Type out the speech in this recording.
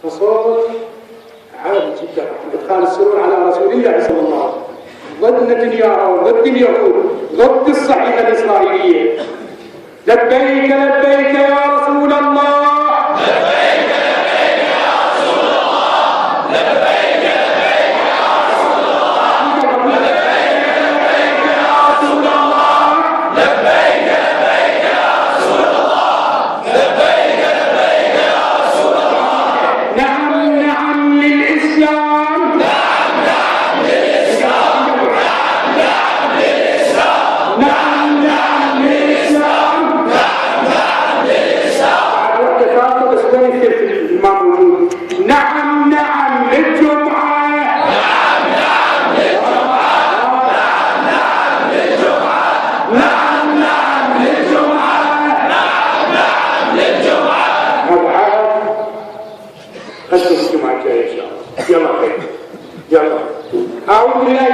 فصوت عالي جدا إدخال السرور على رسول الله صلى الله عليه وسلم ضد نتنياهو ضد اليهود ضد الصحيفة الإسرائيلية. لبيك لبيك يا رسول الله لبيك لبيك يا رسول الله لبيك لبيك يا رسول الله لبيك لبيك يا رسول الله لبيك لبيك يا رسول الله لبيك لبيك يا رسول الله. نعم نعم للإسلام نعم نعم للإسلام نعم نعم للإسلام نعم نعم للإسلام نعم نعم للإسلام. نعم نعم للجمعة نعم نعم للجمعة نعم نعم للجمعة نعم نعم للجمعة نعم نعم للجمعة. موعد خلص الجمعة الجاية إن شاء الله. يلا خير يلا. أعوذ بالله